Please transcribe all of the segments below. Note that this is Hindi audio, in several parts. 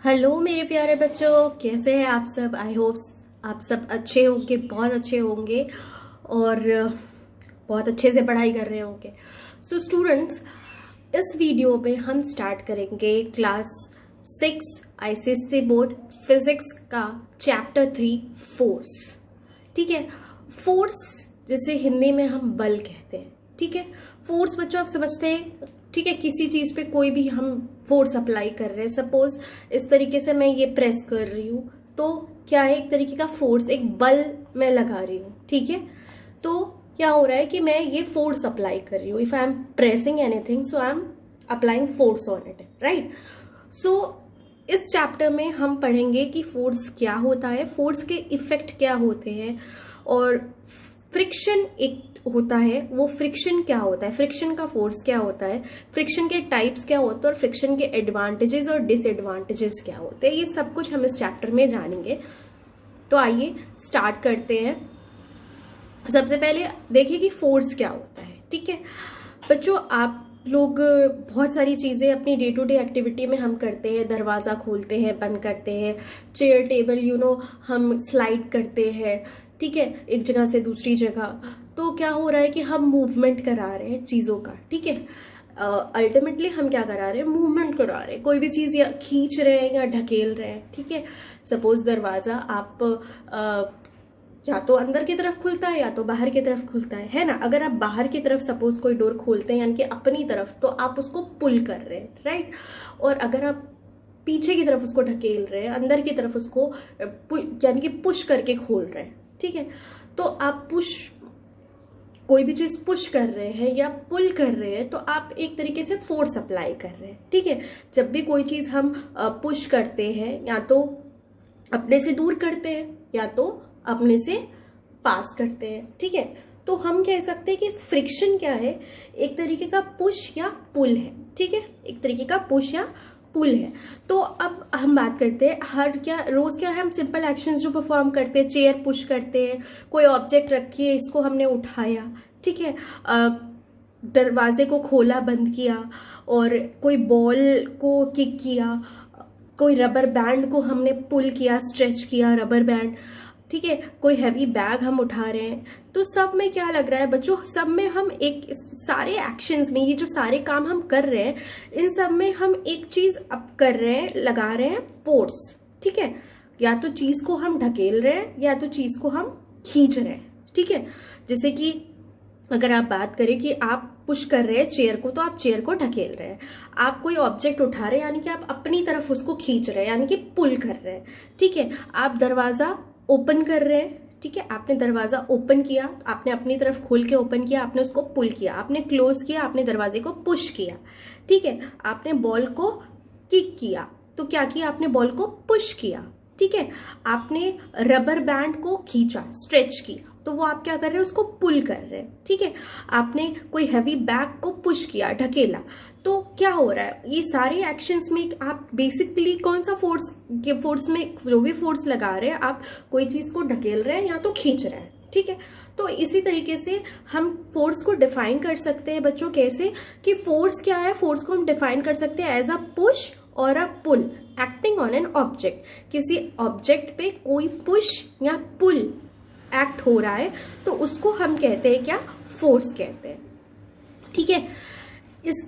हेलो मेरे प्यारे बच्चों, कैसे हैं आप सब। आई होप आप सब अच्छे होंगे, बहुत अच्छे होंगे और बहुत अच्छे से पढ़ाई कर रहे होंगे। सो स्टूडेंट्स, इस वीडियो में हम स्टार्ट करेंगे क्लास 6 आईसीएसई बोर्ड फिजिक्स का चैप्टर 3 फोर्स। ठीक है, फोर्स जिसे हिंदी में हम बल कहते हैं। ठीक है, फोर्स बच्चों आप समझते हैं। ठीक है, किसी चीज पे कोई भी हम फोर्स अप्लाई कर रहे हैं, सपोज इस तरीके से मैं ये प्रेस कर रही हूँ तो क्या है, एक तरीके का फोर्स, एक बल मैं लगा रही हूँ। ठीक है, तो क्या हो रहा है कि मैं ये फोर्स अप्लाई कर रही हूँ। If I am pressing anything so I am applying force on it, right. So इस चैप्टर में हम पढ़ेंगे कि फोर्स क्या होता है, फोर्स के इफेक्ट क्या होते हैं, और फ्रिक्शन एक होता है, वो फ्रिक्शन क्या होता है, फ्रिक्शन का फोर्स क्या होता है, फ्रिक्शन के टाइप्स क्या होते हैं और फ्रिक्शन के एडवांटेजेस और डिसएडवांटेजेस क्या होते हैं, ये सब कुछ हम इस चैप्टर में जानेंगे। तो आइए स्टार्ट करते हैं। सबसे पहले देखिए कि फोर्स क्या होता है। ठीक है बच्चों, आप लोग बहुत सारी चीजें अपनी डे टू डे एक्टिविटी में हम करते हैं। दरवाजा खोलते हैं, बंद करते हैं, चेयर टेबल हम स्लाइड करते हैं। ठीक है, एक जगह से दूसरी जगह। तो क्या हो रहा है कि हम मूवमेंट करा रहे हैं चीजों का। ठीक है, अल्टीमेटली हम क्या करा रहे हैं, मूवमेंट करा रहे हैं। कोई भी चीज या खींच रहे हैं या ढकेल रहे हैं। ठीक है, सपोज दरवाजा आप या तो अंदर की तरफ खुलता है या तो बाहर की तरफ खुलता है ना। अगर आप बाहर की तरफ सपोज कोई डोर खोलते हैं यानी कि अपनी तरफ, तो आप उसको पुल कर रहे हैं, राइट। और अगर आप पीछे की तरफ उसको ढकेल रहे हैं, अंदर की तरफ उसको यानी कि पुश करके खोल रहे हैं। ठीक है, तो आप कोई भी चीज पुश कर रहे हैं या पुल कर रहे हैं तो आप एक तरीके से फोर्स अप्लाई कर रहे हैं। ठीक है, जब भी कोई चीज हम पुश करते हैं, या तो अपने से दूर करते हैं या तो अपने से पास करते हैं। ठीक है, तो हम कह सकते हैं कि फ्रिक्शन क्या है, एक तरीके का पुश या पुल है। ठीक है, एक तरीके का पुश या पुल है। तो अब हम बात करते हैं रोज क्या है, हम सिंपल एक्शंस जो परफॉर्म करते हैं, चेयर पुश करते हैं, कोई ऑब्जेक्ट रखी है इसको हमने उठाया। ठीक है, दरवाजे को खोला बंद किया, और कोई बॉल को किक किया, कोई रबर बैंड को हमने पुल किया, स्ट्रेच किया रबर बैंड। ठीक है, कोई हैवी बैग हम उठा रहे हैं। तो सब में क्या लग रहा है बच्चों, सब में हम एक सारे एक्शंस में, ये जो सारे काम हम कर रहे हैं, इन सब में हम एक चीज अब कर रहे हैं, लगा रहे हैं फोर्स। ठीक है, या तो चीज को हम ढकेल रहे हैं या तो चीज को हम खींच रहे हैं। ठीक है, जैसे कि अगर आप बात करें कि आप पुश कर रहे हैं चेयर को, तो आप चेयर को ढकेल रहे हैं। आप कोई ऑब्जेक्ट उठा रहे हैं यानी कि आप अपनी तरफ उसको खींच रहे हैं, यानी कि पुल कर रहे हैं। ठीक है, आप दरवाजा ओपन कर रहे हैं। ठीक है, आपने दरवाजा ओपन किया, आपने अपनी तरफ खोल के ओपन किया, आपने उसको पुल किया। आपने क्लोज किया, आपने दरवाजे को पुश किया। ठीक है, आपने बॉल को किक किया, तो क्या किया, आपने बॉल को पुश किया। ठीक है, आपने रबर बैंड को खींचा, स्ट्रेच किया, तो वो आप क्या कर रहे हैं, उसको पुल कर रहे हैं। ठीक है, आपने कोई हैवी बैग को पुश किया, ढकेला, तो क्या हो रहा है, ये सारे एक्शंस में आप बेसिकली कौन सा फोर्स में जो भी फोर्स लगा रहे हैं, आप कोई चीज को ढकेल रहे हैं या तो खींच रहे हैं। ठीक है, तो इसी तरीके से हम फोर्स को डिफाइन कर सकते हैं बच्चों। कैसे कि फोर्स क्या है, फोर्स को हम डिफाइन कर सकते हैं एज अ पुश और अ पुल एक्टिंग ऑन एन ऑब्जेक्ट। किसी ऑब्जेक्ट पे कोई पुश या पुल एक्ट हो रहा है तो उसको हम कहते हैं क्या, फोर्स कहते हैं। ठीक है, is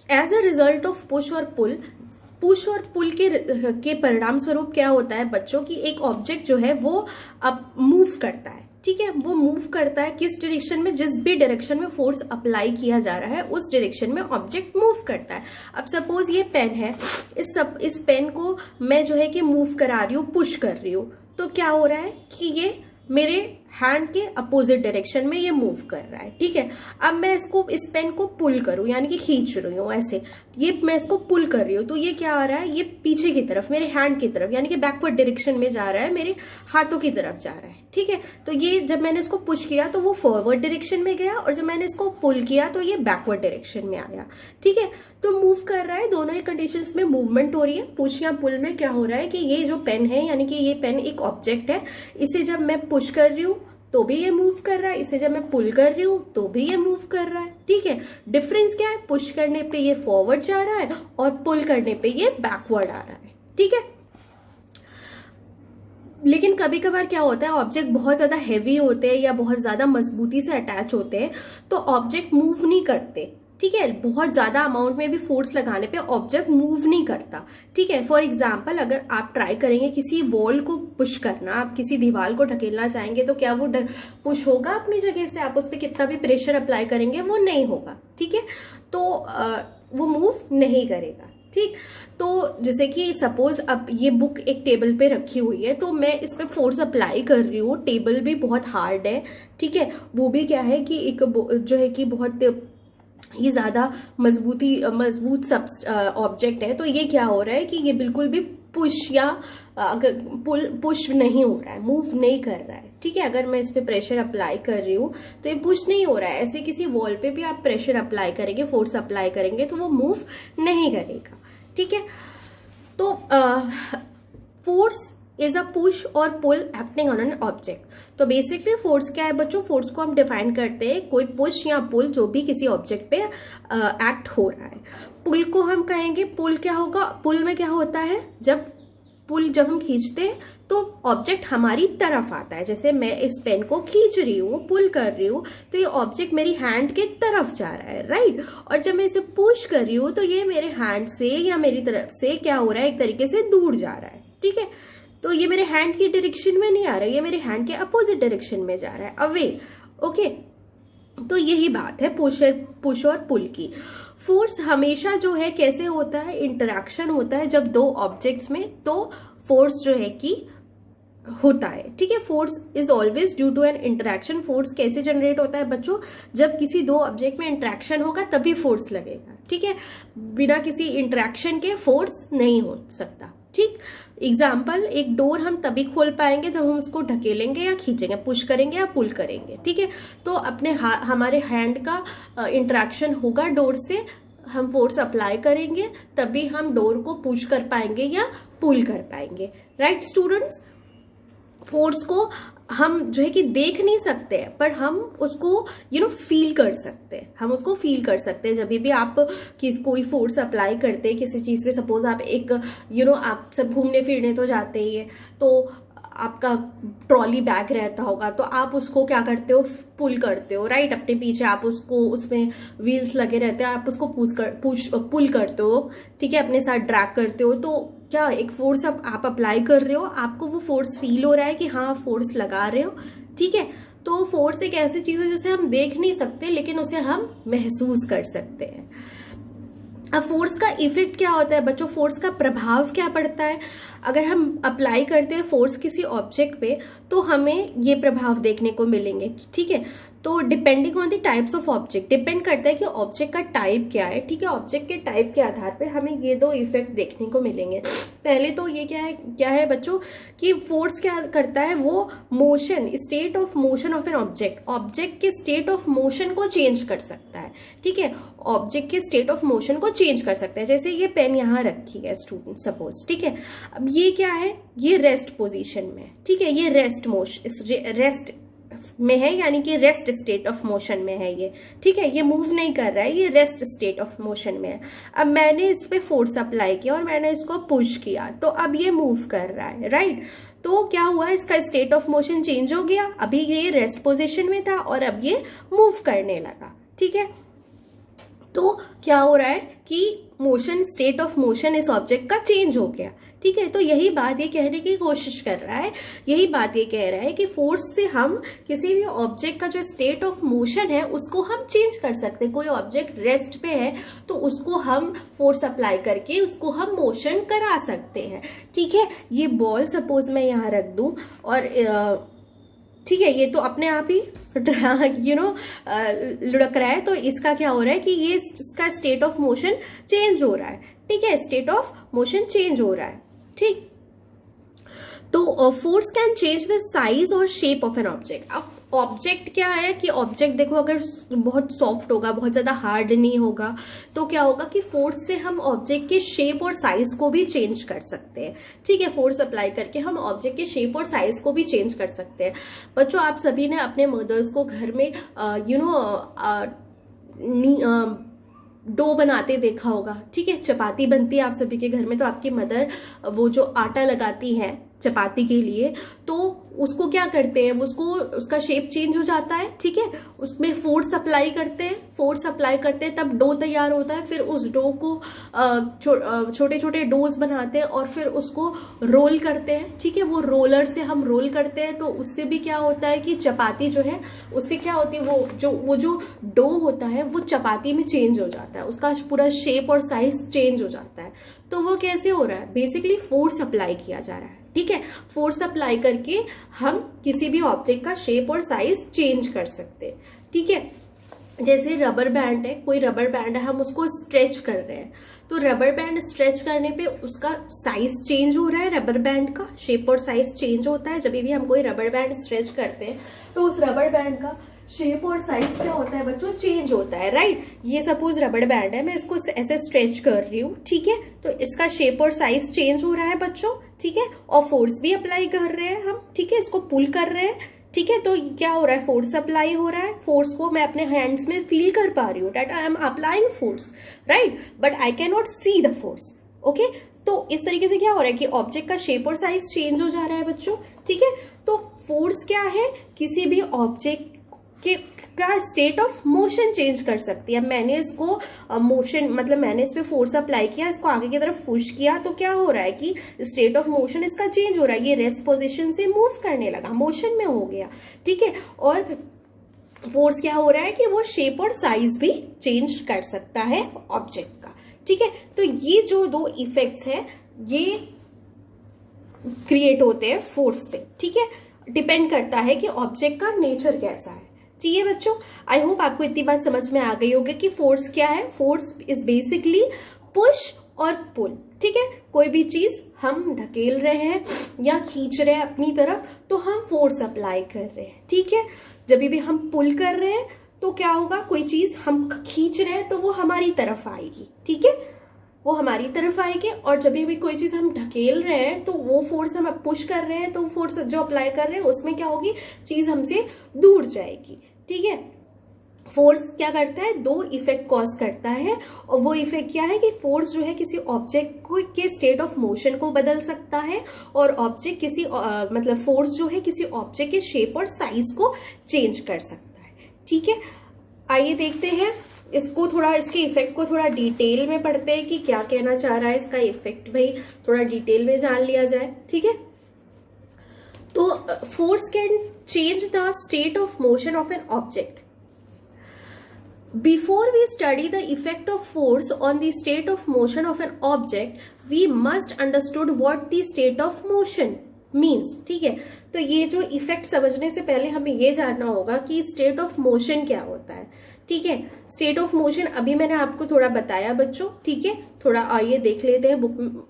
as a result of push और पुल के परिणाम स्वरूप क्या होता है बच्चों की, एक ऑब्जेक्ट जो है वो अब मूव करता है। ठीक है, वो मूव करता है किस डायरेक्शन में, जिस भी डायरेक्शन में फोर्स अप्लाई किया जा रहा है उस डायरेक्शन में ऑब्जेक्ट मूव करता है। अब सपोज ये पेन है, इस पेन को मैं जो है कि मूव करा रही हूँ, पुश कर रही हूँ, तो क्या हो रहा है कि ये मेरे हैंड के अपोजिट डायरेक्शन में ये मूव कर रहा है। ठीक है, अब मैं इस पेन को पुल करूं यानी कि खींच रही हूँ ऐसे, ये मैं इसको पुल कर रही हूँ, तो ये क्या आ रहा है, ये पीछे की तरफ मेरे हैंड की तरफ यानी कि बैकवर्ड डायरेक्शन में जा रहा है, मेरे हाथों की तरफ जा रहा है। ठीक है, तो ये जब मैंने इसको पुश किया तो वो फॉरवर्ड डायरेक्शन में गया, और जब मैंने इसको पुल किया तो ये बैकवर्ड डायरेक्शन में आया। ठीक है, तो मूव कर रहा है, दोनों ही कंडीशंस में मूवमेंट हो रही है। पुश या पुल में क्या हो रहा है कि ये जो पेन है यानी कि ये पेन एक ऑब्जेक्ट है, इसे जब मैं पुश कर रही हूँ तो भी ये मूव कर रहा है, इसे जब मैं पुल कर रही हूं तो भी ये मूव कर रहा है। ठीक है, डिफरेंस क्या है, पुश करने पे ये फॉरवर्ड जा रहा है और पुल करने पे ये बैकवर्ड आ रहा है। ठीक है, लेकिन कभी कभार क्या होता है, ऑब्जेक्ट बहुत ज़्यादा हैवी होते हैं या बहुत ज़्यादा मजबूती से अटैच होते हैं, तो ऑब्जेक्ट मूव नहीं करते। ठीक है, बहुत ज़्यादा अमाउंट में भी फोर्स लगाने पे ऑब्जेक्ट मूव नहीं करता। ठीक है, फॉर एग्जाम्पल अगर आप ट्राई करेंगे किसी वॉल को पुश करना, आप किसी दीवार को ढकेलना चाहेंगे, तो क्या वो पुश होगा अपनी जगह से? आप उस पर कितना भी प्रेशर अप्लाई करेंगे वो नहीं होगा। ठीक है, तो वो मूव नहीं करेगा। ठीक, तो जैसे कि सपोज अब ये बुक एक टेबल पे रखी हुई है, तो मैं इस पे फोर्स अप्लाई कर रही हूँ, टेबल भी बहुत हार्ड है। ठीक है, वो भी क्या है कि एक जो है कि बहुत ये ज़्यादा मजबूत सब ऑब्जेक्ट है, तो ये क्या हो रहा है कि ये बिल्कुल भी पुश या अगर पुश नहीं हो रहा है, मूव नहीं कर रहा है। ठीक है, अगर मैं इस पे प्रेशर अप्लाई कर रही हूँ तो ये पुश नहीं हो रहा है। ऐसे किसी वॉल पे भी आप प्रेशर अप्लाई करेंगे, फोर्स अप्लाई करेंगे, तो वो मूव नहीं करेगा। ठीक है, तो फोर्स इज अ पुश और पुल एक्टिंग ऑन एन ऑब्जेक्ट। तो बेसिकली फोर्स क्या है बच्चों? फोर्स को हम डिफाइन करते हैं कोई पुश या पुल जो भी किसी ऑब्जेक्ट पे एक्ट हो रहा है। पुल को हम कहेंगे, पुल क्या होगा? पुल में क्या होता है, जब हम खींचते हैं तो ऑब्जेक्ट हमारी तरफ आता है। जैसे मैं इस पेन को खींच रही हूँ, पुल कर रही हूँ, तो ये ऑब्जेक्ट मेरी हैंड के तरफ जा रहा है, राइट। और जब मैं इसे पुश कर रही हूँ तो ये मेरे हैंड से या मेरी तरफ से क्या हो रहा है, एक तरीके से दूर जा रहा है। ठीक है, तो ये मेरे हैंड की डायरेक्शन में नहीं आ रहा है, ये मेरे हैंड के अपोजिट डायरेक्शन में जा रहा है, अवे। ओके, तो यही बात है पुश और पुल की। फोर्स हमेशा जो है कैसे होता है? इंटरैक्शन होता है जब दो ऑब्जेक्ट्स में, तो फोर्स जो है कि होता है। ठीक है, force is always due to an interaction. Force कैसे जनरेट होता है बच्चों? जब किसी दो ऑब्जेक्ट में इंटरैक्शन होगा तभी फोर्स लगेगा। ठीक है, बिना किसी इंटरैक्शन के फोर्स नहीं हो सकता। ठीक, एग्जाम्पल, एक डोर हम तभी खोल पाएंगे जब हम उसको ढकेलेंगे या खींचेंगे, पुश करेंगे या पुल करेंगे। ठीक है, तो हमारे हैंड का इंटरैक्शन होगा डोर से, हम फोर्स अप्लाई करेंगे तभी हम डोर को पुश कर पाएंगे या पुल कर पाएंगे। राइट स्टूडेंट्स, फोर्स को हम जो है कि देख नहीं सकते हैं, पर हम उसको फील कर सकते हैं। हम उसको फील कर सकते हैं जब भी आप कोई फोर्स अप्लाई करते हैं किसी चीज पे। सपोज आप एक आप सब घूमने फिरने तो जाते ही है, तो आपका ट्रॉली बैग रहता होगा, तो आप उसको क्या करते हो? पुल करते हो, राइट। अपने पीछे आप उसको, उसमें व्हील्स लगे रहते हैं, आप उसको पुल करते हो। ठीक है, अपने साथ ड्रैग करते हो। तो क्या एक फोर्स आप अप्लाई कर रहे हो, आपको वो फोर्स फील हो रहा है कि हाँ फोर्स लगा रहे हो। ठीक है, तो फोर्स एक ऐसी चीज है जिसे हम देख नहीं सकते, लेकिन उसे हम महसूस कर सकते हैं। अब फोर्स का इफेक्ट क्या होता है बच्चों? फोर्स का प्रभाव क्या पड़ता है? अगर हम अप्लाई करते हैं फोर्स किसी ऑब्जेक्ट पे, तो हमें ये प्रभाव देखने को मिलेंगे। ठीक है, तो depending on the types of object, depend करता है कि ऑब्जेक्ट का टाइप क्या है। ठीक है, ऑब्जेक्ट के टाइप के आधार पे हमें ये दो इफेक्ट देखने को मिलेंगे। पहले तो ये क्या है बच्चों कि फोर्स क्या करता है? वो motion, state of motion of an object के स्टेट ऑफ मोशन को चेंज कर सकता है। ठीक है, ऑब्जेक्ट के स्टेट ऑफ मोशन को चेंज कर सकता है। जैसे ये पेन यहाँ रखी है स्टूडेंट, सपोज। ठीक है, अब ये क्या है? ये रेस्ट पोजीशन में। ठीक है, ये रेस्ट में है, यानी कि रेस्ट स्टेट ऑफ मोशन में है ये। ठीक है, ये मूव नहीं कर रहा है, ये रेस्ट स्टेट ऑफ मोशन में है। अब मैंने इस पे फोर्स अप्लाई किया और मैंने इसको पुश किया, तो अब ये मूव कर रहा है, राइट। तो क्या हुआ? इसका स्टेट ऑफ मोशन चेंज हो गया। अभी ये रेस्ट पोजीशन में था और अब ये मूव करने लगा। ठीक है, तो क्या हो रहा है कि मोशन, स्टेट ऑफ मोशन इस ऑब्जेक्ट का चेंज हो गया। ठीक है, तो यही बात ये कहने की कोशिश कर रहा है, यही बात ये कह रहा है कि फोर्स से हम किसी भी ऑब्जेक्ट का जो स्टेट ऑफ मोशन है उसको हम चेंज कर सकते हैं। कोई ऑब्जेक्ट रेस्ट पे है तो उसको हम फोर्स अप्लाई करके उसको हम मोशन करा सकते हैं। ठीक है, ये बॉल सपोज मैं यहाँ रख दूं और ठीक है, ये तो अपने आप ही लुढ़क रहा है, तो इसका क्या हो रहा है कि ये इसका स्टेट ऑफ मोशन चेंज हो रहा है। ठीक है, स्टेट ऑफ मोशन चेंज हो रहा है। ठीक, तो force can change the size और शेप ऑफ एन ऑब्जेक्ट। अब ऑब्जेक्ट क्या है कि ऑब्जेक्ट देखो, अगर बहुत सॉफ्ट होगा, बहुत ज्यादा हार्ड नहीं होगा, तो क्या होगा कि फोर्स से हम ऑब्जेक्ट के शेप और साइज को भी चेंज कर सकते हैं। ठीक है, फोर्स अप्लाई करके हम ऑब्जेक्ट के शेप और साइज को भी चेंज कर सकते हैं। बच्चों, आप सभी ने अपने मदर्स को घर में डो बनाते देखा होगा। ठीक है, चपाती बनती है आप सभी के घर में, तो आपकी मदर वो जो आटा लगाती है चपाती के लिए, तो उसको क्या करते हैं, उसको उसका शेप चेंज हो जाता है, ठीक है, उसमें फोर्स अप्लाई करते हैं, फोर्स अप्लाई करते हैं तब डो तैयार होता है। फिर उस डो को छोटे छोटे डोज बनाते हैं और फिर उसको रोल करते हैं, ठीक है, वो रोलर से हम रोल करते हैं, तो उससे भी क्या होता है कि चपाती जो है उससे क्या होती है, वो जो डो होता है वो चपाती में चेंज हो जाता है, उसका पूरा शेप और साइज चेंज हो जाता है। तो वो कैसे हो रहा है, बेसिकली फोर्स अप्लाई किया जा रहा है, ठीक है, फोर्स अप्लाई करके हम किसी भी ऑब्जेक्ट का शेप और साइज चेंज कर सकते हैं, ठीक है। जैसे रबर बैंड है, कोई रबर बैंड है, हम उसको स्ट्रेच कर रहे हैं, तो रबर बैंड स्ट्रेच करने पे उसका साइज चेंज हो रहा है, रबर बैंड का शेप और साइज चेंज होता है। जब भी हम कोई रबर बैंड स्ट्रेच करते हैं तो उस रबर बैंड का शेप और साइज क्या होता है बच्चों, चेंज होता है, राइट। ये सपोज रबर बैंड है, मैं इसको ऐसे स्ट्रेच कर रही हूँ, ठीक है, तो इसका शेप और साइज चेंज हो रहा है बच्चों, ठीक है, और फोर्स भी अप्लाई कर रहे हैं हम, ठीक है, इसको पुल कर रहे हैं, ठीक है, तो क्या हो रहा है, फोर्स अप्लाई हो रहा है, फोर्स को मैं अपने हैंड्स में फील कर पा रही हूँ, that I am applying force, right, but I can not see the force, okay. तो इस तरीके से क्या हो रहा है कि ऑब्जेक्ट का शेप और साइज चेंज हो जा रहा है बच्चों, ठीक है। तो फोर्स क्या है, किसी भी ऑब्जेक्ट का स्टेट ऑफ मोशन चेंज कर सकती है। मैंने इसको मोशन मतलब मैंने इस पे फोर्स अप्लाई किया, इसको आगे की तरफ पुश किया, तो क्या हो रहा है कि स्टेट ऑफ मोशन इसका चेंज हो रहा है, ये रेस्ट पोजीशन से मूव करने लगा, मोशन में हो गया, ठीक है। और फोर्स क्या हो रहा है कि वो शेप और साइज भी चेंज कर सकता है ऑब्जेक्ट का, ठीक है। तो ये जो दो इफेक्ट्स है ये क्रिएट होते हैं फोर्स से, ठीक है, डिपेंड करता है कि ऑब्जेक्ट का नेचर कैसा है, ठीक है बच्चों। आई होप आपको इतनी बात समझ में आ गई होगी कि फोर्स क्या है। फोर्स इज बेसिकली पुश और पुल, ठीक है, कोई भी चीज हम ढकेल रहे हैं या खींच रहे हैं अपनी तरफ तो हम फोर्स अप्लाई कर रहे हैं, ठीक है। जब भी हम पुल कर रहे हैं तो क्या होगा, कोई चीज हम खींच रहे हैं तो वो हमारी तरफ आएगी, ठीक है, वो हमारी तरफ आएगी। और जब भी कोई चीज हम ढकेल रहे हैं तो वो फोर्स हम पुश कर रहे हैं, तो फोर्स जो अप्लाई कर रहे हैं उसमें क्या होगी, चीज हमसे दूर जाएगी, ठीक है। फोर्स क्या करता है, दो इफेक्ट कॉज करता है, और वो इफेक्ट क्या है कि फोर्स जो है किसी ऑब्जेक्ट को के स्टेट ऑफ मोशन को बदल सकता है, और ऑब्जेक्ट किसी मतलब फोर्स जो है किसी ऑब्जेक्ट के शेप और साइज को चेंज कर सकता है, ठीक है। आइए देखते हैं इसको थोड़ा, इसके इफेक्ट को थोड़ा डिटेल में पढ़ते हैं कि क्या कहना चाह रहा है इसका इफेक्ट, भाई थोड़ा डिटेल में जान लिया जाए, ठीक है। तो force can change the state of motion of an object. Before we study the effect of force on the state of motion of an object, we must understood what the state of motion means, ठीक है। तो ये जो इफेक्ट समझने से पहले हमें ये जानना होगा कि स्टेट ऑफ मोशन क्या होता है, ठीक है। स्टेट ऑफ मोशन अभी मैंने आपको थोड़ा बताया बच्चों, ठीक है, थोड़ा आइए देख लेते हैं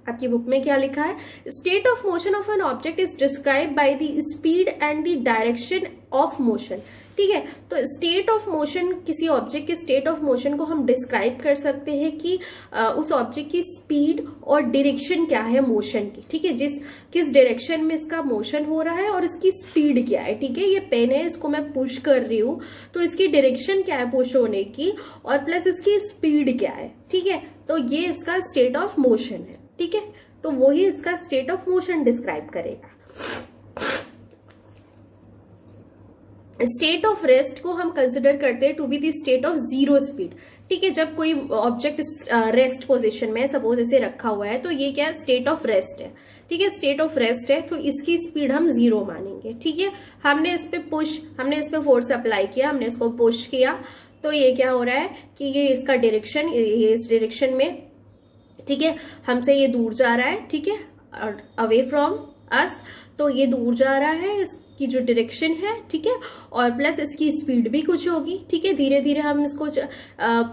आपकी बुक में क्या लिखा है। State of motion of an object is describe by the speed and the direction of motion, ठीक है। तो स्टेट ऑफ मोशन, किसी ऑब्जेक्ट के स्टेट ऑफ मोशन को हम डिस्क्राइब कर सकते हैं कि उस ऑब्जेक्ट की स्पीड और डायरेक्शन क्या है मोशन की, ठीक है, किस डायरेक्शन में इसका मोशन हो रहा है और इसकी स्पीड क्या है, ठीक है। ये पेन है, इसको मैं पुश कर रही हूँ तो इसकी डायरेक्शन क्या है पुश होने की, और प्लस इसकी स्पीड क्या है, ठीक है। तो ये इसका स्टेट ऑफ मोशन है, ठीक है, तो वही इसका स्टेट ऑफ मोशन डिस्क्राइब करेगा। स्टेट ऑफ रेस्ट को हम कंसिडर करते हैं to be the state of zero speed, ठीक है। जब कोई ऑब्जेक्ट रेस्ट पोजीशन में सपोज ऐसे रखा हुआ है तो ये क्या स्टेट ऑफ रेस्ट है, ठीक है, स्टेट ऑफ रेस्ट है, तो इसकी स्पीड हम जीरो मानेंगे, ठीक है। हमने इस पे फोर्स अप्लाई किया, हमने इसको पुश किया, तो ये क्या हो रहा है कि ये इसका डायरेक्शन, ये इस डायरेक्शन में, ठीक है, हमसे ये दूर जा रहा है, ठीक है, अवे फ्रॉम अस, तो ये दूर जा रहा है, की जो डायरेक्शन है, ठीक है, और प्लस इसकी स्पीड भी कुछ होगी, ठीक है। धीरे धीरे हम इसको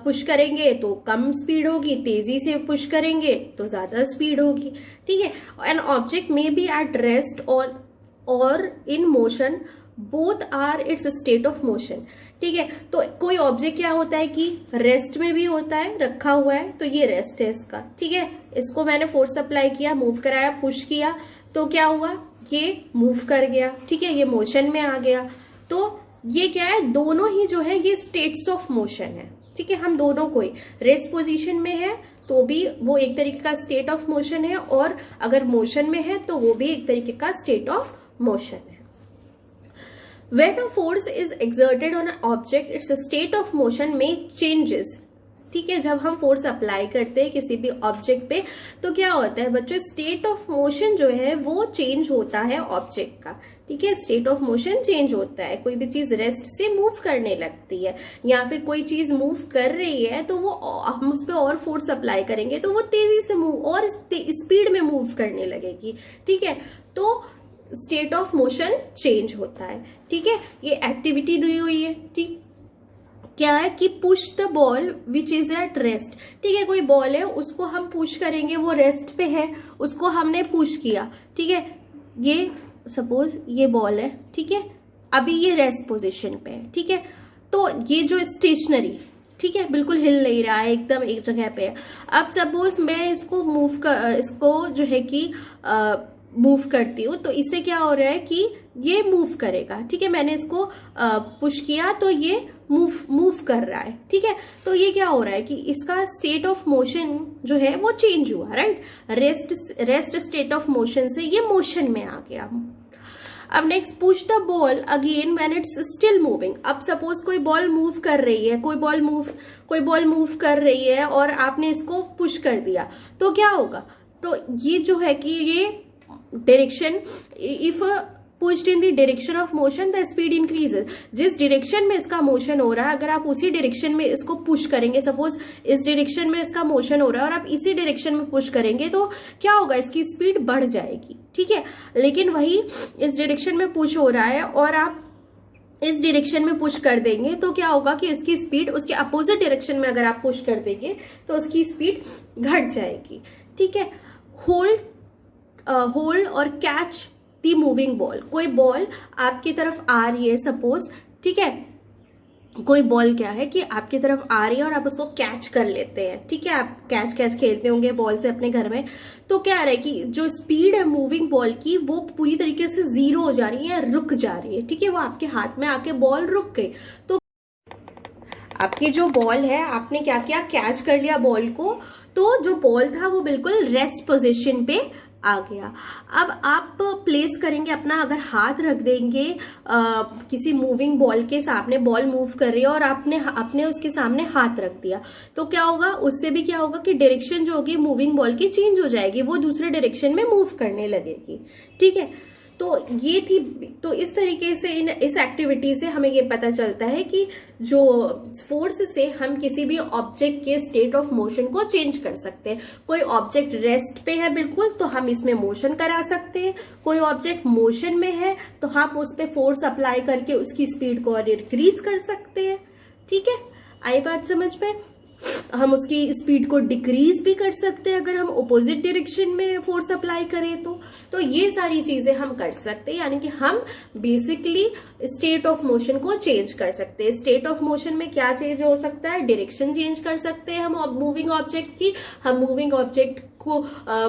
पुश करेंगे तो कम स्पीड होगी, तेजी से पुश करेंगे तो ज्यादा स्पीड होगी, ठीक है। An object may be at rest और in motion, both are its state of motion, ठीक है। तो कोई ऑब्जेक्ट क्या होता है कि रेस्ट में भी होता है, रखा हुआ है, तो ये रेस्ट है इसका, ठीक है। इसको मैंने फोर्स अप्लाई किया, मूव कराया, पुश किया, तो क्या हुआ, ये मूव कर गया, ठीक है, ये मोशन में आ गया। तो ये क्या है, दोनों ही जो है ये स्टेट्स ऑफ मोशन है, ठीक है। हम दोनों को ही रेस्ट पोजीशन में है तो भी वो एक तरीके का स्टेट ऑफ मोशन है, और अगर मोशन में है तो वो भी एक तरीके का स्टेट ऑफ मोशन है। When a force is exerted on an object, its state of motion may changes। ठीक है, जब हम फोर्स अप्लाई करते हैं किसी भी ऑब्जेक्ट पे तो क्या होता है बच्चों, स्टेट ऑफ मोशन जो है वो चेंज होता है ऑब्जेक्ट का। ठीक है, स्टेट ऑफ मोशन चेंज होता है, कोई भी चीज रेस्ट से मूव करने लगती है या फिर कोई चीज मूव कर रही है तो वो हम उस पर और फोर्स अप्लाई करेंगे तो वो तेजी से मूव और स्पीड में मूव करने लगेगी। ठीक है, तो स्टेट ऑफ मोशन चेंज होता है। ठीक है, ये एक्टिविटी दी हुई है। ठीक, क्या है कि push the ball which is at rest. ठीक है, कोई बॉल है उसको हम पुश करेंगे, वो रेस्ट पे है, उसको हमने पुश किया। ठीक है, ये सपोज ये बॉल है, ठीक है, अभी ये रेस्ट पोजीशन पे है। ठीक है, तो ये जो स्टेशनरी, ठीक है, बिल्कुल हिल नहीं रहा है, एकदम एक जगह पे है। अब सपोज मैं इसको जो है कि मूव करती हूँ तो इससे क्या हो रहा है कि ये मूव करेगा। ठीक है, मैंने इसको पुश किया तो ये मूव कर रहा है। ठीक है, तो ये क्या हो रहा है कि इसका स्टेट ऑफ मोशन जो है वो चेंज हुआ, right. Rest state of motion से ये मोशन में आ गया। अब next, push the ball again when it's still moving. अब सपोज कोई बॉल मूव कर रही है, कोई बॉल मूव कर रही है और आपने इसको पुश कर दिया तो क्या होगा, तो ये जो है कि ये direction, if pushed in the direction of motion the speed increases. जिस डायरेक्शन में इसका मोशन हो रहा है अगर आप उसी डायरेक्शन में इसको पुश करेंगे, सपोज इस डायरेक्शन में इसका मोशन हो रहा है और आप इसी डायरेक्शन में पुश करेंगे तो क्या होगा, इसकी स्पीड बढ़ जाएगी। ठीक है, लेकिन वही इस डायरेक्शन में पुश हो रहा है और आप इस डायरेक्शन में पुश कर देंगे तो क्या होगा कि उसकी स्पीड उसके अपोजिट डायरेक्शन में अगर आप पुश कर देंगे तो उसकी स्पीड घट जाएगी। ठीक है, होल्ड और कैच द मूविंग बॉल। कोई बॉल आपकी तरफ आ रही है सपोज, ठीक है, कोई बॉल क्या है कि आपकी तरफ आ रही है और आप उसको कैच कर लेते हैं। ठीक है, आप कैच खेलते होंगे बॉल से अपने घर में, तो क्या रहा है कि जो स्पीड है मूविंग बॉल की वो पूरी तरीके से जीरो हो जा रही है, रुक जा रही है। ठीक है, वो आपके हाथ में आके बॉल रुक गई, तो आपकी जो बॉल है आपने क्या किया, कैच कर लिया बॉल को, तो जो बॉल था वो बिल्कुल रेस्ट पोजीशन पे आ गया। अब आप प्लेस करेंगे अपना, अगर हाथ रख देंगे किसी मूविंग बॉल के सामने, बॉल मूव कर रही है और आपने उसके सामने हाथ रख दिया तो क्या होगा, उससे भी क्या होगा कि डायरेक्शन जो होगी मूविंग बॉल की चेंज हो जाएगी, वो दूसरे डायरेक्शन में मूव करने लगेगी। ठीक है, तो ये थी, तो इस तरीके से इस एक्टिविटी से हमें ये पता चलता है कि जो फोर्स से हम किसी भी ऑब्जेक्ट के स्टेट ऑफ मोशन को चेंज कर सकते हैं। कोई ऑब्जेक्ट रेस्ट पे है बिल्कुल तो हम इसमें मोशन करा सकते हैं, कोई ऑब्जेक्ट मोशन में है तो हम उस पर फोर्स अप्लाई करके उसकी स्पीड को और इंक्रीज कर सकते हैं। ठीक है, आई बात समझ में। हम उसकी स्पीड को डिक्रीज भी कर सकते हैं अगर हम ऑपोजिट डायरेक्शन में फोर्स अप्लाई करें तो ये सारी चीजें हम कर सकते हैं, यानी कि हम बेसिकली स्टेट ऑफ मोशन को चेंज कर सकते हैं। स्टेट ऑफ मोशन में क्या चेंज हो सकता है, डायरेक्शन चेंज कर सकते हैं हम मूविंग ऑब्जेक्ट की, हम मूविंग ऑब्जेक्ट को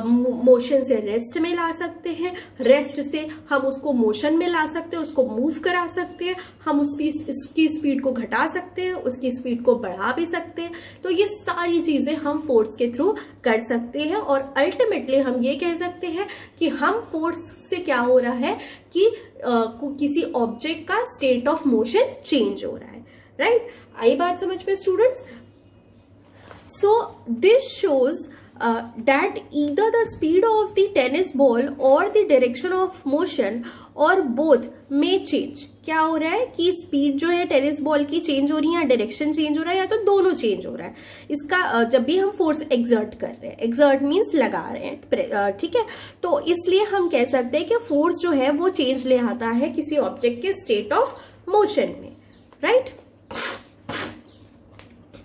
मोशन से रेस्ट में ला सकते हैं, रेस्ट से हम उसको मोशन में ला सकते हैं, उसको मूव करा सकते हैं, हम उसकी स्पीड को घटा सकते हैं, उसकी स्पीड को बढ़ा भी सकते हैं। तो ये सारी चीजें हम फोर्स के थ्रू कर सकते हैं और अल्टीमेटली हम ये कह सकते हैं कि हम फोर्स से क्या हो रहा है कि किसी ऑब्जेक्ट का स्टेट ऑफ मोशन चेंज हो रहा है। राइट, आई बात समझ में students. So this shows that either the speed of the tennis ball or the direction of motion or both may change। क्या हो रहा है कि स्पीड जो है टेनिस बॉल की चेंज हो रही है या डायरेक्शन चेंज हो रहा है या तो दोनों चेंज हो रहा है। इसका जब भी हम फोर्स एक्सर्ट कर रहे हैं, एक्सर्ट मीन्स लगा रहे हैं, ठीक है, तो इसलिए हम कह सकते हैं कि फोर्स जो है वो चेंज ले आता है किसी ऑब्जेक्ट के स्टेट ऑफ मोशन में। राइट,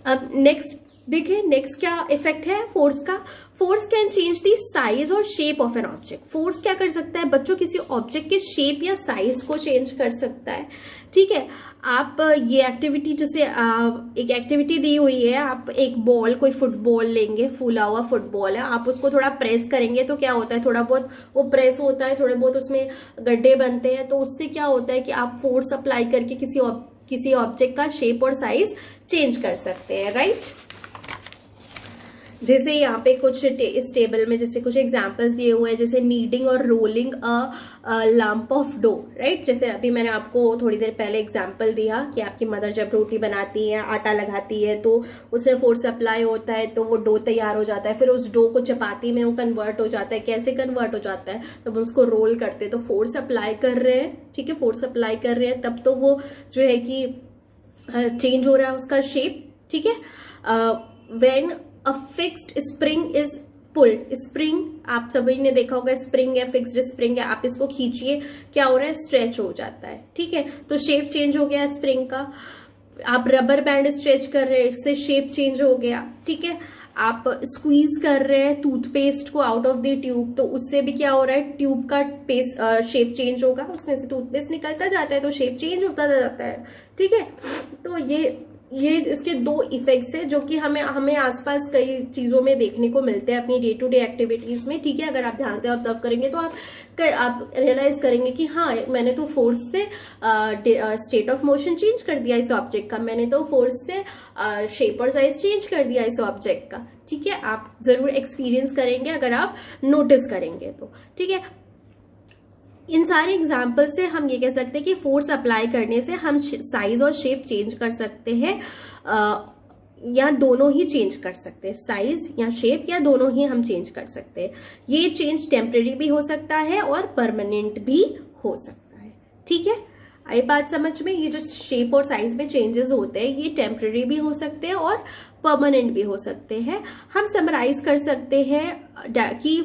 अब नेक्स्ट देखिए, नेक्स्ट क्या इफेक्ट है फोर्स का। Force can change the size और shape of an object. Force क्या कर सकता है बच्चों, किसी ऑब्जेक्ट के शेप या साइज को चेंज कर सकता है। ठीक है, आप ये एक्टिविटी, जैसे एक एक्टिविटी दी हुई है, आप एक बॉल, कोई फुटबॉल लेंगे, फूला हुआ फुटबॉल है, आप उसको थोड़ा प्रेस करेंगे तो क्या होता है, थोड़ा बहुत वो प्रेस होता है, थोड़े बहुत उसमें गड्ढे बनते हैं, तो उससे क्या होता है कि आप फोर्स अप्लाई करके किसी ऑब्जेक्ट का शेप और साइज चेंज कर सकते हैं। राइट, जैसे यहाँ पे कुछ इस टेबल में जैसे कुछ एग्जांपल्स दिए हुए हैं, जैसे नीडिंग और rolling a lump of dough, right. जैसे अभी मैंने आपको थोड़ी देर पहले एग्जांपल दिया कि आपकी मदर जब रोटी बनाती है, आटा लगाती है, तो उससे फोर्स अप्लाई होता है तो वो डो तैयार हो जाता है, फिर उस डो को चपाती में वो कन्वर्ट हो जाता है। कैसे कन्वर्ट हो जाता है, तब उसको रोल करते हैं तो फोर्स अप्लाई कर रहे हैं, ठीक है, फोर्स अप्लाई कर रहे हैं, तब तो वो जो है कि चेंज हो रहा है उसका शेप, ठीक है। When a fixed spring is pulled, spring आप सभी ने देखा होगा, स्प्रिंग है, फिक्स्ड स्प्रिंग है, आप इसको खींचिए, क्या हो रहा है, स्ट्रेच हो जाता है, ठीक है। तो शेप चेंज हो गया स्प्रिंग का। आप रबर बैंड स्ट्रेच कर रहे हैं, इससे शेप चेंज हो गया, ठीक है। आप स्क्वीज कर रहे हैं टूथपेस्ट को आउट ऑफ द ट्यूब, तो उससे भी क्या हो रहा है, ट्यूब का शेप चेंज होगा, उसमें से टूथपेस्ट निकलता जाता है तो शेप चेंज होता जाता है, ठीक है। तो ये इसके दो इफेक्ट्स है जो कि हमें आसपास कई चीजों में देखने को मिलते हैं अपनी डे टू डे एक्टिविटीज में, ठीक है। अगर आप ध्यान से ऑब्जर्व करेंगे तो आप रियलाइज करेंगे कि हाँ, मैंने तो फोर्स से स्टेट ऑफ मोशन चेंज कर दिया इस ऑब्जेक्ट का, मैंने तो फोर्स से शेप और साइज चेंज कर दिया इस ऑब्जेक्ट का, ठीक है। आप जरूर एक्सपीरियंस करेंगे अगर आप नोटिस करेंगे तो, ठीक है। इन सारे एग्जाम्पल से हम ये कह सकते हैं कि फोर्स अप्लाई करने से हम साइज और शेप चेंज कर सकते हैं, या दोनों ही चेंज कर सकते हैं, साइज या शेप या दोनों ही हम चेंज कर सकते हैं। ये चेंज टेम्परेरी भी हो सकता है और परमानेंट भी हो सकता है, ठीक है। आई बात समझ में, ये जो शेप और साइज में चेंजेस होते हैं ये टेम्परेरी भी हो सकते हैं और परमानेंट भी हो सकते हैं। हम समराइज कर सकते हैं कि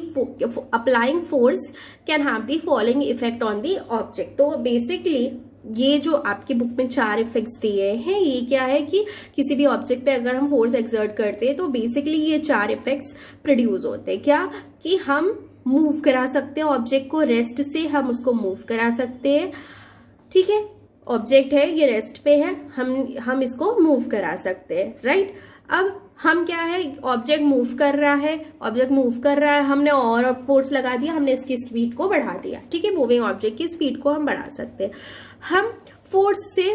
applying force can have the following effect on the object. तो बेसिकली ये जो आपकी बुक में 4 इफेक्ट्स दिए हैं, ये क्या है कि किसी भी ऑब्जेक्ट पे अगर हम फोर्स एक्सर्ट करते हैं तो बेसिकली ये 4 इफेक्ट्स प्रोड्यूस होते हैं। क्या कि हम मूव करा सकते हैं ऑब्जेक्ट को, रेस्ट से हम उसको मूव करा सकते हैं, ठीक है। ऑब्जेक्ट है, ये रेस्ट पे है, हम इसको मूव करा सकते हैं, राइट। अब हम क्या है, ऑब्जेक्ट मूव कर रहा है, हमने और फोर्स लगा दिया, हमने इसकी स्पीड को बढ़ा दिया, ठीक है। मूविंग ऑब्जेक्ट की स्पीड को हम बढ़ा सकते हैं। हम फोर्स से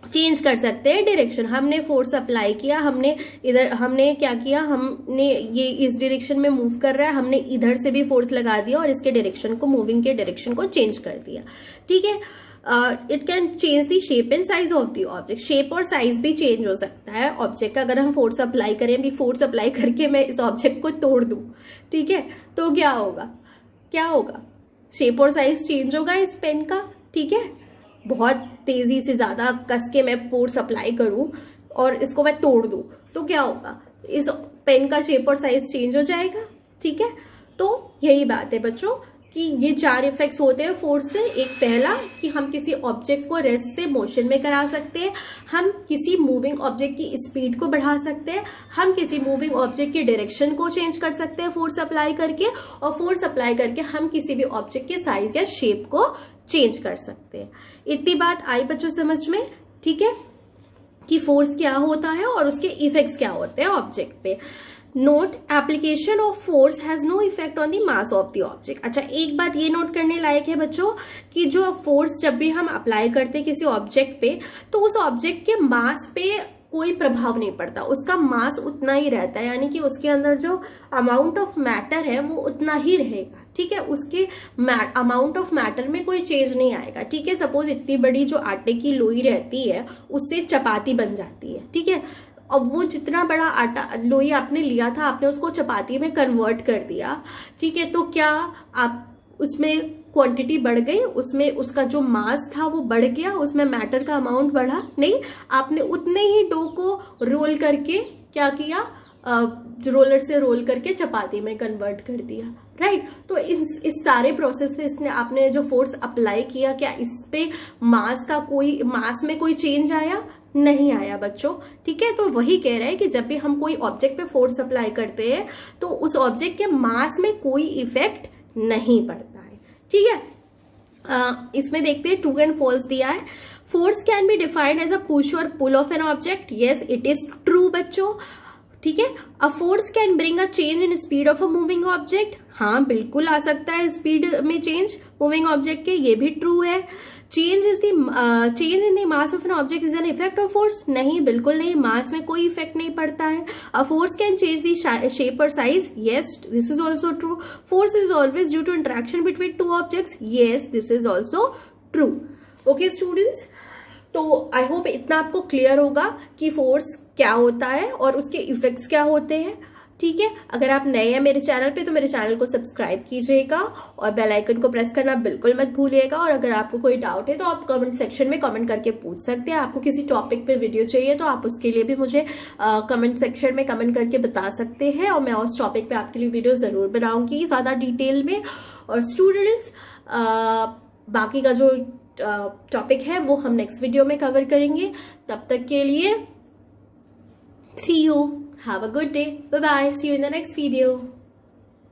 चेंज कर सकते हैं डायरेक्शन, हमने फोर्स अप्लाई किया, हमने क्या किया, हमने ये इस डायरेक्शन में मूव कर रहा है, हमने इधर से भी फोर्स लगा दिया और इसके डायरेक्शन को, मूविंग के डायरेक्शन को चेंज कर दिया, ठीक है। It can change the shape and size of the object, shape और साइज भी चेंज हो सकता है ऑब्जेक्ट का। अगर हम फोर्स अप्लाई करें, भी फोर्स अप्लाई करके मैं इस ऑब्जेक्ट को तोड़ दूं, ठीक है, तो क्या होगा, शेप और साइज चेंज होगा इस पेन का, ठीक है। बहुत तेजी से ज्यादा कस के मैं फोर्स अप्लाई करूं और इसको मैं तोड़ दूं तो क्या होगा, इस पेन का शेप और साइज चेंज हो जाएगा, ठीक है। तो यही बात है बच्चों कि ये 4 इफेक्ट्स होते हैं फोर्स से। एक पहला कि हम किसी ऑब्जेक्ट को रेस्ट से मोशन में करा सकते हैं, हम किसी मूविंग ऑब्जेक्ट की स्पीड को बढ़ा सकते हैं, हम किसी मूविंग ऑब्जेक्ट की डायरेक्शन को चेंज कर सकते हैं फोर्स अप्लाई करके, और फोर्स अप्लाई करके हम किसी भी ऑब्जेक्ट के साइज या शेप को चेंज कर सकते हैं। इतनी बात आई बच्चों समझ में, ठीक है, कि फोर्स क्या होता है और उसके इफेक्ट्स क्या होते हैं ऑब्जेक्ट पे। Note, application of force has no effect on the mass of the object. अच्छा, एक बात ये नोट करने लायक है बच्चों कि जो फोर्स जब भी हम अप्लाई करते हैं किसी ऑब्जेक्ट पे, तो उस ऑब्जेक्ट के मास पे कोई प्रभाव नहीं पड़ता, उसका मास उतना ही रहता है, यानी कि उसके अंदर जो अमाउंट ऑफ मैटर है वो उतना ही रहेगा, ठीक है। उसके अमाउंट ऑफ मैटर में कोई चेंज नहीं आएगा, ठीक है। सपोज इतनी बड़ी जो आटे की लोई रहती है उससे चपाती बन जाती है, ठीक है। अब वो जितना बड़ा आटा लोई आपने लिया था, आपने उसको चपाती में कन्वर्ट कर दिया, ठीक है। तो क्या आप उसमें क्वांटिटी बढ़ गई, उसमें उसका जो मास था वो बढ़ गया, उसमें मैटर का अमाउंट बढ़ा नहीं, आपने उतने ही डो को रोल करके क्या किया, रोलर से रोल करके चपाती में कन्वर्ट कर दिया, राइट। तो इस सारे प्रोसेस में इसने आपने जो फोर्स अप्लाई किया, क्या इस पे मास में कोई चेंज आया, नहीं आया बच्चों, ठीक है। तो वही कह रहा है कि जब भी हम कोई ऑब्जेक्ट पे फोर्स अप्लाई करते हैं तो उस ऑब्जेक्ट के मास में कोई इफेक्ट नहीं पड़ता है, ठीक है। इसमें देखते हैं ट्रू एंड फॉल्स दिया है। Force can be defined as a push और pull of an object, yes it is true बच्चों। ठीक है। A force can bring a change in speed of a moving object, हाँ बिल्कुल आ सकता है स्पीड में चेंज मूविंग ऑब्जेक्ट के, ये भी ट्रू है। Change in the mass of an object is an effect of force, नहीं बिल्कुल नहीं, मास में कोई इफेक्ट नहीं पड़ता है। A force can change the shape और size, yes this is also true. Force is always due to interaction between two objects, yes this is also true. Okay students, तो आई होप इतना आपको क्लियर होगा कि फोर्स क्या होता है और उसके इफेक्ट्स क्या होते हैं। ठीक है, अगर आप नए हैं मेरे चैनल पे तो मेरे चैनल को सब्सक्राइब कीजिएगा और बेल आइकन को प्रेस करना बिल्कुल मत भूलिएगा। और अगर आपको कोई डाउट है तो आप कमेंट सेक्शन में कमेंट करके पूछ सकते हैं। आपको किसी टॉपिक पे वीडियो चाहिए तो आप उसके लिए भी मुझे कमेंट सेक्शन में कमेंट करके बता सकते हैं और मैं उस टॉपिक पे आपके लिए वीडियो जरूर बनाऊंगी ज़्यादा डिटेल में। और स्टूडेंट्स, बाकी का जो टॉपिक है वो हम नेक्स्ट वीडियो में कवर करेंगे। तब तक के लिए see you, have a good day, bye bye, see you in the next video.